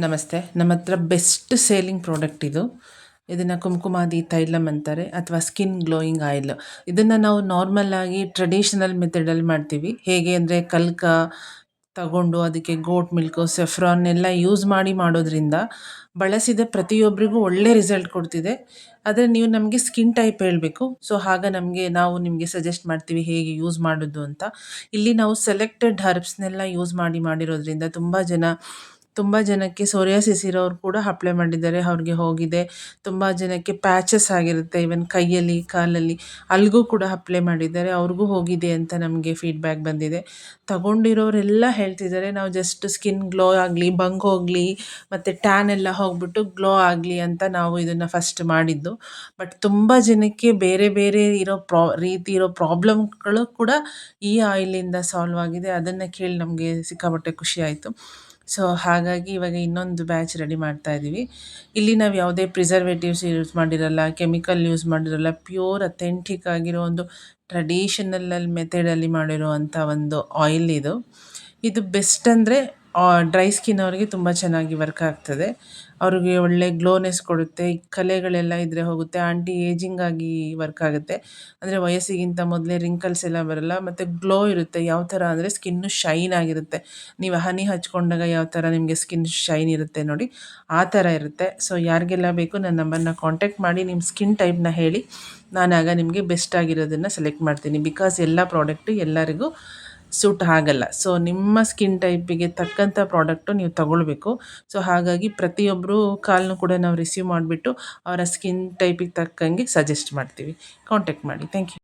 ನಮಸ್ತೆ. ನಮ್ಮ ಹತ್ರ ಬೆಸ್ಟ್ ಸೇಲಿಂಗ್ ಪ್ರಾಡಕ್ಟ್ ಇದು. ಇದನ್ನು ಕುಂಕುಮಾದಿ ತೈಲಮ್ ಅಂತಾರೆ ಅಥವಾ ಸ್ಕಿನ್ ಗ್ಲೋಯಿಂಗ್ ಆಯಿಲ್. ಇದನ್ನು ನಾವು ನಾರ್ಮಲ್ ಆಗಿ ಟ್ರೆಡಿಷನಲ್ ಮೆಥಡಲ್ಲಿ ಮಾಡ್ತೀವಿ. ಹೇಗೆ ಅಂದರೆ ಕಲ್ಕ ತಗೊಂಡು ಅದಕ್ಕೆ ಗೋಟ್ ಮಿಲ್ಕು, ಸೆಫ್ರಾನ್ ಎಲ್ಲ ಯೂಸ್ ಮಾಡಿ ಮಾಡೋದ್ರಿಂದ ಬಳಸಿದ ಪ್ರತಿಯೊಬ್ಬರಿಗೂ ಒಳ್ಳೆ ರಿಸಲ್ಟ್ ಕೊಡ್ತಿದೆ. ಆದರೆ ನೀವು ನಮಗೆ ಸ್ಕಿನ್ ಟೈಪ್ ಹೇಳಬೇಕು. ಸೊ ಆಗ ನಾವು ನಿಮಗೆ ಸಜೆಸ್ಟ್ ಮಾಡ್ತೀವಿ ಹೇಗೆ ಯೂಸ್ ಮಾಡೋದು ಅಂತ. ಇಲ್ಲಿ ನಾವು ಸೆಲೆಕ್ಟೆಡ್ ಹರ್ಬ್ಸ್ನೆಲ್ಲ ಯೂಸ್ ಮಾಡಿರೋದ್ರಿಂದ ತುಂಬ ಜನಕ್ಕೆ ಸೋರಿಯಾಸಿಸ್ ಇರೋರು ಕೂಡ ಅಪ್ಲೈ ಮಾಡಿದ್ದಾರೆ, ಅವ್ರಿಗೆ ಹೋಗಿದೆ. ತುಂಬ ಜನಕ್ಕೆ ಪ್ಯಾಚಸ್ ಆಗಿರುತ್ತೆ, ಈವನ್ ಕೈಯಲ್ಲಿ ಕಾಲಲ್ಲಿ ಅಲ್ಲಿಗೂ ಕೂಡ ಅಪ್ಲೈ ಮಾಡಿದ್ದಾರೆ, ಅವ್ರಿಗೂ ಹೋಗಿದೆ ಅಂತ ನಮಗೆ ಫೀಡ್ಬ್ಯಾಕ್ ಬಂದಿದೆ. ತಗೊಂಡಿರೋರೆಲ್ಲ ಹೇಳ್ತಿದ್ದಾರೆ ನಾವು ಜಸ್ಟ್ ಸ್ಕಿನ್ ಗ್ಲೋ ಆಗಲಿ, ಬಂಗ್ ಹೋಗಲಿ ಮತ್ತು ಟ್ಯಾನ್ ಎಲ್ಲ ಹೋಗ್ಬಿಟ್ಟು ಗ್ಲೋ ಆಗಲಿ ಅಂತ ನಾವು ಇದನ್ನು ಫಸ್ಟ್ ಮಾಡಿದ್ದು. ಬಟ್ ತುಂಬ ಜನಕ್ಕೆ ಬೇರೆ ಬೇರೆ ರೀತಿ ಇರೋ ಪ್ರಾಬ್ಲಮ್ಗಳು ಕೂಡ ಈ ಆಯಿಲಿಂದ ಸಾಲ್ವ್ ಆಗಿದೆ. ಅದನ್ನು ಕೇಳಿ ನಮಗೆ ಸಿಕ್ಕಾಪಟ್ಟೆ ಖುಷಿ ಆಯಿತು. ಸೊ ಹಾಗಾಗಿ ಇವಾಗ ಇನ್ನೊಂದು ಬ್ಯಾಚ್ ರೆಡಿ ಮಾಡ್ತಾ ಇದ್ದೀವಿ. ಇಲ್ಲಿ ನಾವು ಯಾವುದೇ ಪ್ರಿಸರ್ವೇಟಿವ್ಸ್ ಯೂಸ್ ಮಾಡಿರಲ್ಲ, ಕೆಮಿಕಲ್ ಯೂಸ್ ಮಾಡಿರಲ್ಲ, ಪ್ಯೂರ್ ಅಥೆಂಟಿಕ್ ಆಗಿರೋ ಒಂದು ಟ್ರೆಡಿಷನಲ್ ಮೆಥಡಲ್ಲಿ ಮಾಡಿರುವಂಥ ಒಂದು ಆಯಿಲ್ ಇದು. ಇದು ಬೆಸ್ಟ್ ಅಂದರೆ ಡ್ರೈ ಸ್ಕಿನ್ ಅವರಿಗೆ ತುಂಬ ಚೆನ್ನಾಗಿ ವರ್ಕ್ ಆಗ್ತದೆ. ಅವ್ರಿಗೆ ಒಳ್ಳೆ ಗ್ಲೋನೆಸ್ ಕೊಡುತ್ತೆ, ಕಲೆಗಳೆಲ್ಲ ಇದ್ದರೆ ಹೋಗುತ್ತೆ, ಆಂಟಿ ಏಜಿಂಗ್ ಆಗಿ ವರ್ಕ್ ಆಗುತ್ತೆ. ಅಂದರೆ ವಯಸ್ಸಿಗಿಂತ ಮೊದಲೇ ರಿಂಕಲ್ಸ್ ಎಲ್ಲ ಬರಲ್ಲ ಮತ್ತು ಗ್ಲೋ ಇರುತ್ತೆ. ಯಾವ ಥರ ಅಂದರೆ ಸ್ಕಿನ್ನು ಶೈನ್ ಆಗಿರುತ್ತೆ. ನೀವು ಹನಿ ಹಚ್ಕೊಂಡಾಗ ಯಾವ ಥರ ನಿಮಗೆ ಸ್ಕಿನ್ ಶೈನ್ ಇರುತ್ತೆ ನೋಡಿ, ಆ ಥರ ಇರುತ್ತೆ. ಸೊ ಯಾರಿಗೆಲ್ಲ ಬೇಕು ನನ್ನ ನಂಬರ್ನ ಕಾಂಟ್ಯಾಕ್ಟ್ ಮಾಡಿ ನಿಮ್ಮ ಸ್ಕಿನ್ ಟೈಪ್ನ ಹೇಳಿ, ನಾನಾಗ ನಿಮಗೆ ಬೆಸ್ಟ್ ಆಗಿರೋದನ್ನು ಸೆಲೆಕ್ಟ್ ಮಾಡ್ತೀನಿ. ಬಿಕಾಸ್ ಎಲ್ಲ ಪ್ರಾಡಕ್ಟು ಎಲ್ಲರಿಗೂ ಸೂಟ್ ಆಗಲ್ಲ. ಸೊ ನಿಮ್ಮ ಸ್ಕಿನ್ ಟೈಪಿಗೆ ತಕ್ಕಂಥ ಪ್ರಾಡಕ್ಟು ನೀವು ತಗೊಳ್ಬೇಕು. ಸೊ ಹಾಗಾಗಿ ಪ್ರತಿಯೊಬ್ಬರು ಕಾಲ್ನು ಕೂಡ ನಾವು ರಿಸೀವ್ ಮಾಡಿಬಿಟ್ಟು ಅವರ ಸ್ಕಿನ್ ಟೈಪಿಗೆ ತಕ್ಕಂಗೆ ಸಜೆಸ್ಟ್ ಮಾಡ್ತೀವಿ. ಕಾಂಟ್ಯಾಕ್ಟ್ ಮಾಡಿ. Thank you.